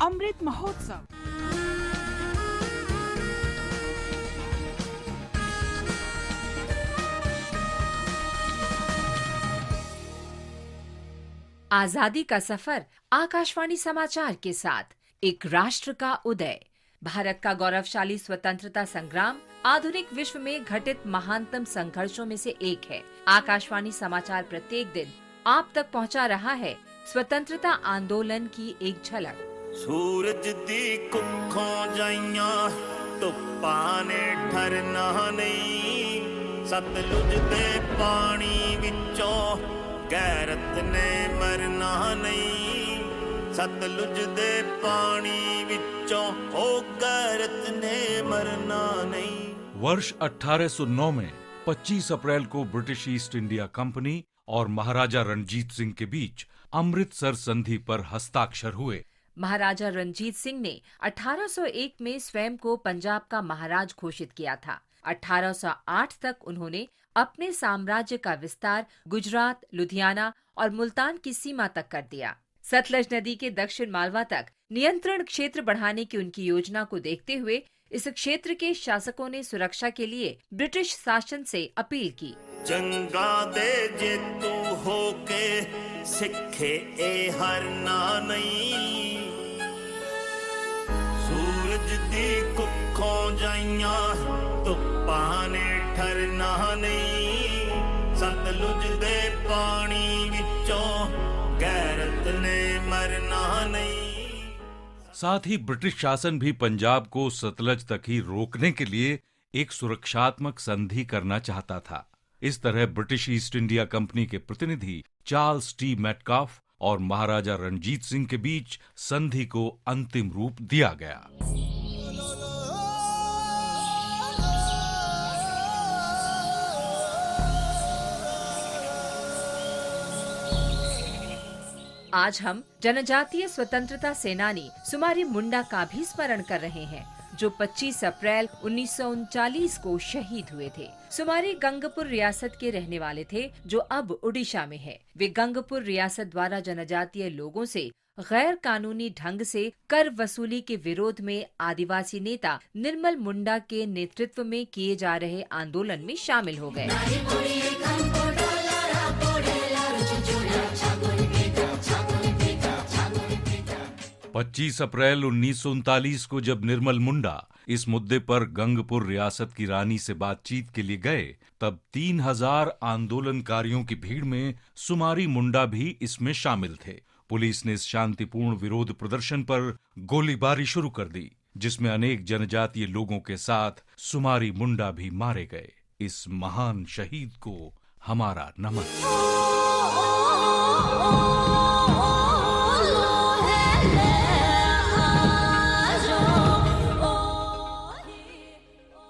अमृत महोत्सव। आजादी का सफर आकाशवाणी समाचार के साथ एक राष्ट्र का उदय। भारत का गौरवशाली स्वतंत्रता संग्राम आधुनिक विश्व में घटित महानतम संघर्षों में से एक है। आकाशवाणी समाचार प्रत्येक दिन आप तक पहुंचा रहा है स्वतंत्रता आंदोलन की एक झलक। सूरज दी कुखों जाइया धुप्पां ने ठरना नहीं, सतलुज दे पानी विचों गैरत ने मरना नहीं, सतलुज दे पानी विचों ओ गैरत ने मरना नहीं। वर्ष 1809 में 25 अप्रैल को ब्रिटिश ईस्ट इंडिया कंपनी और महाराजा रणजीत सिंह के बीच अमृतसर संधि पर हस्ताक्षर हुए। महाराजा रणजीत सिंह ने 1801 में स्वयं को पंजाब का महाराज घोषित किया था। 1808 तक उन्होंने अपने साम्राज्य का विस्तार गुजरात, लुधियाना और मुल्तान की सीमा तक कर दिया। सतलज नदी के दक्षिण मालवा तक नियंत्रण क्षेत्र बढ़ाने की उनकी योजना को देखते हुए इस क्षेत्र के शासकों ने सुरक्षा के लिए ब्रिटिश शासन से अपील की। जंगा दे जे तू होके सिखे ए हरना नहीं, सूरज दी कुखों जाइया धुप्पां ने ठरना नहीं, सतलुज दे पानी विचों गैरत ने मरना नहीं। साथ ही ब्रिटिश शासन भी पंजाब को सतलज तक ही रोकने के लिए एक सुरक्षात्मक संधि करना चाहता था। इस तरह ब्रिटिश ईस्ट इंडिया कंपनी के प्रतिनिधि चार्ल्स टी मेटकाफ और महाराजा रणजीत सिंह के बीच संधि को अंतिम रूप दिया गया। आज हम जनजातीय स्वतंत्रता सेनानी सुमारी मुंडा का भी स्मरण कर रहे हैं, जो 25 अप्रैल 1939 को शहीद हुए थे। सुमारी गंगपुर रियासत के रहने वाले थे, जो अब उड़ीसा में है। वे गंगपुर रियासत द्वारा जनजातीय लोगों से गैर कानूनी ढंग से कर वसूली के विरोध में आदिवासी नेता निर्मल मुंडा के नेतृत्व में किए जा रहे आंदोलन में शामिल हो गए। 25 अप्रैल 1939 को जब निर्मल मुंडा इस मुद्दे पर गंगपुर रियासत की रानी से बातचीत के लिए गए, तब 3000 आंदोलनकारियों की भीड़ में सुमारी मुंडा भी इसमें शामिल थे। पुलिस ने इस शांतिपूर्ण विरोध प्रदर्शन पर गोलीबारी शुरू कर दी, जिसमें अनेक जनजातीय लोगों के साथ सुमारी मुंडा भी मारे गए। इस महान शहीद को हमारा नमन।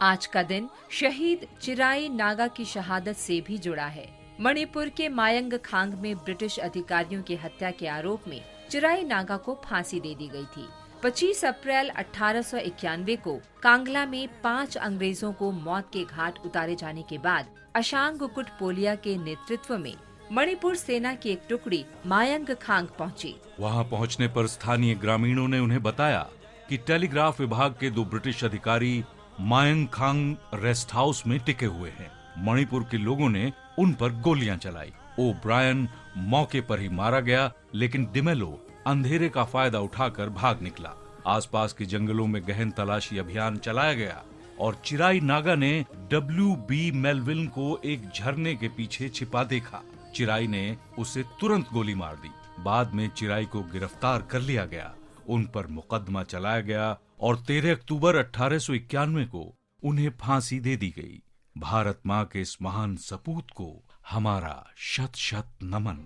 आज का दिन शहीद चिराई नागा की शहादत से भी जुड़ा है। मणिपुर के मायंग खांग में ब्रिटिश अधिकारियों की हत्या के आरोप में चिराई नागा को फांसी दे दी गई थी। 25 अप्रैल 1891 को कांगला में 5 अंग्रेजों को मौत के घाट उतारे जाने के बाद अशांग गुकुट पोलिया के नेतृत्व में मणिपुर सेना की एक टुकड़ी मायंग खांग पहुंची। वहां पहुंचने पर स्थानीय ग्रामीणों ने उन्हें बताया कि टेलीग्राफ विभाग के 2 ब्रिटिश अधिकारी मायंग खांग रेस्ट हाउस में टिके हुए हैं। मणिपुर के लोगों ने उन पर गोलियां चलाई। ओ ब्रायन मौके पर ही मारा गया, लेकिन डिमेलो अंधेरे का फायदा उठाकर भाग निकला। आसपास के जंगलों में गहन तलाशी अभियान चलाया गया और चिराई नागा ने W.B. मेलविल को एक झरने के पीछे छिपा देखा। चिराई ने उसे तुरंत गोली मार दी। बाद में चिराई को गिरफ्तार कर लिया गया, उन पर मुकदमा चलाया गया और 13 अक्टूबर 1891 को उन्हें फांसी दे दी गई। भारत माँ के इस महान सपूत को हमारा शत शत नमन।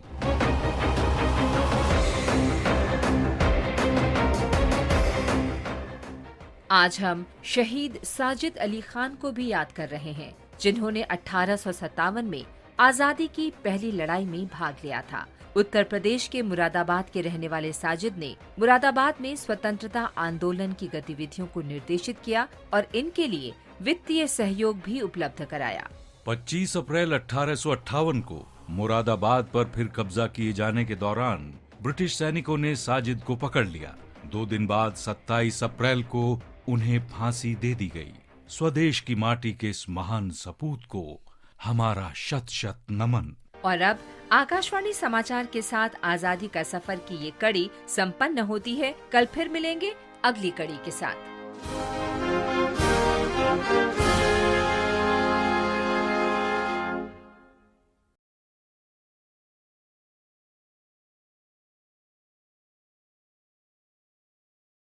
आज हम शहीद साजिद अली खान को भी याद कर रहे हैं, जिन्होंने 1857 में आजादी की पहली लड़ाई में भाग लिया था। उत्तर प्रदेश के मुरादाबाद के रहने वाले साजिद ने मुरादाबाद में स्वतंत्रता आंदोलन की गतिविधियों को निर्देशित किया और इनके लिए वित्तीय सहयोग भी उपलब्ध कराया। 25 अप्रैल 1858 को मुरादाबाद पर फिर कब्जा किए जाने के दौरान ब्रिटिश सैनिकों ने साजिद को पकड़ लिया। 2 दिन बाद 27 अप्रैल को उन्हें फांसी दे दी गई। स्वदेश की माटी के इस महान सपूत को हमारा शत शत नमन। और अब आकाशवाणी समाचार के साथ आजादी का सफर की ये कड़ी संपन्न होती है। कल फिर मिलेंगे अगली कड़ी के साथ।